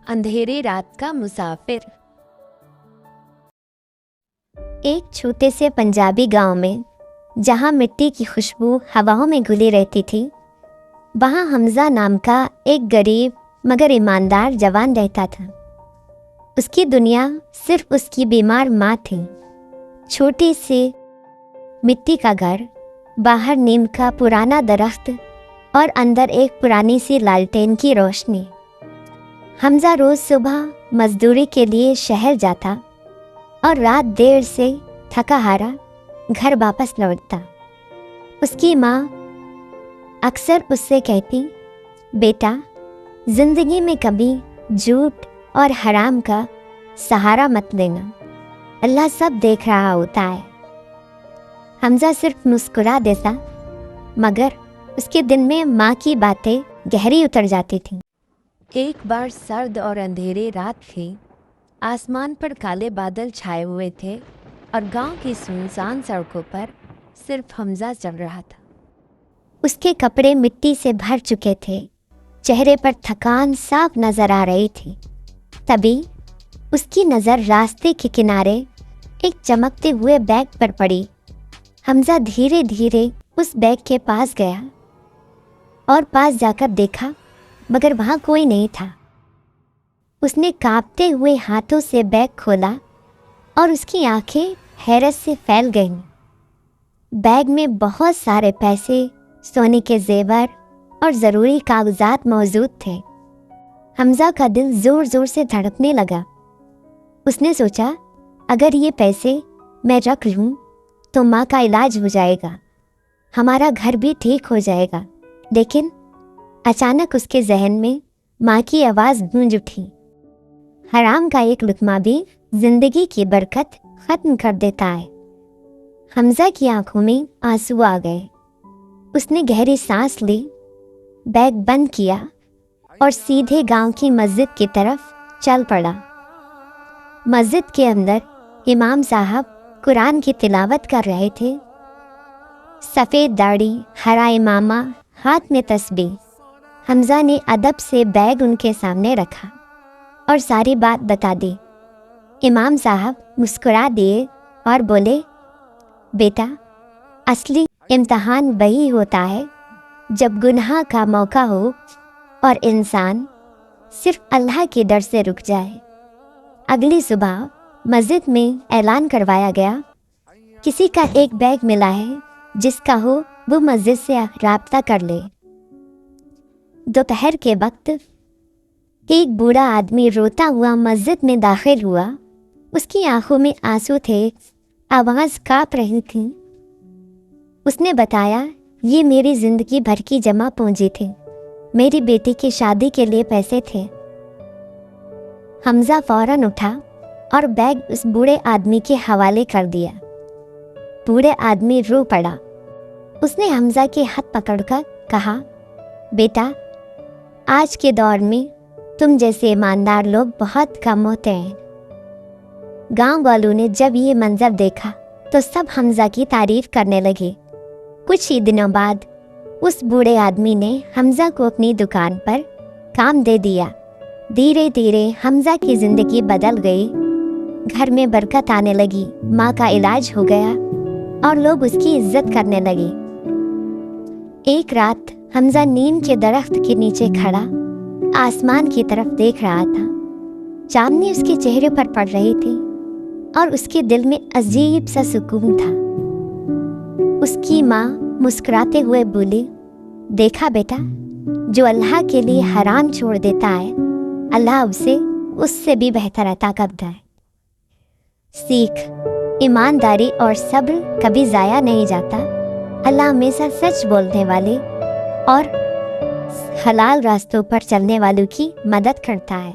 अंधेरे रात का मुसाफिर। एक छोटे से पंजाबी गांव में, जहां मिट्टी की खुशबू हवाओं में घुली रहती थी, वहां हमजा नाम का एक गरीब मगर ईमानदार जवान रहता था। उसकी दुनिया सिर्फ उसकी बीमार माँ थी। छोटी सी मिट्टी का घर, बाहर नीम का पुराना दरख्त और अंदर एक पुरानी सी लालटेन की रोशनी। हमजा रोज सुबह मजदूरी के लिए शहर जाता और रात देर से थका हारा घर वापस लौटता। उसकी माँ अक्सर उससे कहती, बेटा, जिंदगी में कभी झूठ और हराम का सहारा मत लेना, अल्लाह सब देख रहा होता है। हमजा सिर्फ मुस्कुरा देता, मगर उसके दिल में माँ की बातें गहरी उतर जाती थीं। एक बार सर्द और अंधेरे रात थी। आसमान पर काले बादल छाए हुए थे और गांव की सुनसान सड़कों पर सिर्फ हमजा चल रहा था। उसके कपड़े मिट्टी से भर चुके थे, चेहरे पर थकान साफ नजर आ रही थी। तभी उसकी नज़र रास्ते के किनारे एक चमकते हुए बैग पर पड़ी। हमजा धीरे धीरे उस बैग के पास गया और पास जाकर देखा, मगर वहाँ कोई नहीं था। उसने कांपते हुए हाथों से बैग खोला और उसकी आंखें हैरत से फैल गईं। बैग में बहुत सारे पैसे, सोने के जेवर और ज़रूरी कागजात मौजूद थे। हमजा का दिल ज़ोर ज़ोर से धड़कने लगा। उसने सोचा, अगर ये पैसे मैं रख लूँ तो माँ का इलाज हो जाएगा, हमारा घर भी ठीक हो जाएगा। लेकिन अचानक उसके जहन में माँ की आवाज़ गूंज उठी, हराम का एक लुक़मा भी जिंदगी की बरकत ख़त्म कर देता है। हमजा की आंखों में आंसू आ गए। उसने गहरी सांस ली, बैग बंद किया और सीधे गांव की मस्जिद की तरफ चल पड़ा। मस्जिद के अंदर इमाम साहब कुरान की तिलावत कर रहे थे। सफ़ेद दाढ़ी, हरा इमामा, हाथ में तस्बीह। हमजा ने अदब से बैग उनके सामने रखा और सारी बात बता दी। इमाम साहब मुस्कुरा दिए और बोले, बेटा, असली इम्तहान वही होता है जब गुनाह का मौका हो और इंसान सिर्फ अल्लाह के डर से रुक जाए। अगली सुबह मस्जिद में ऐलान करवाया गया, किसी का एक बैग मिला है, जिसका हो वो मस्जिद से राब्ता कर ले। दोपहर के वक्त एक बूढ़ा आदमी रोता हुआ मस्जिद में दाखिल हुआ। उसकी आंखों में आंसू थे, आवाज़ काँप रही थी। उसने बताया, ये मेरी ज़िंदगी भर की जमा पूंजी थी, मेरी बेटी की शादी के लिए पैसे थे। हमजा फौरन उठा और बैग उस बूढ़े आदमी के हवाले कर दिया। बूढ़े आदमी रो पड़ा। उसने हमजा के हाथ पकड़कर कहा, बेटा, आज के दौर में तुम जैसे ईमानदार लोग बहुत कम होते हैं। गांव वालों ने जब ये मंजर देखा तो सब हमजा की तारीफ करने लगे। कुछ ही दिनों बाद उस बूढ़े आदमी ने हमजा को अपनी दुकान पर काम दे दिया। धीरे धीरे हमजा की ज़िंदगी बदल गई। घर में बरकत आने लगी, माँ का इलाज हो गया और लोग उसकी इज्जत करने लगे। एक रात हमजा नीम के दरख्त के नीचे खड़ा आसमान की तरफ देख रहा था। चांदनी उसके चेहरे पर पड़ रही थी और उसके दिल में अजीब सा सुकून था। उसकी माँ मुस्कुराते हुए बोली, देखा बेटा, जो अल्लाह के लिए हराम छोड़ देता है, अल्लाह उसे उससे भी बेहतर अता करता है। सीख, ईमानदारी और सब्र कभी ज़ाया नहीं जाता। अल्लाह हमेशा सच बोलने वाले और हलाल रास्तों पर चलने वालों की मदद करता है।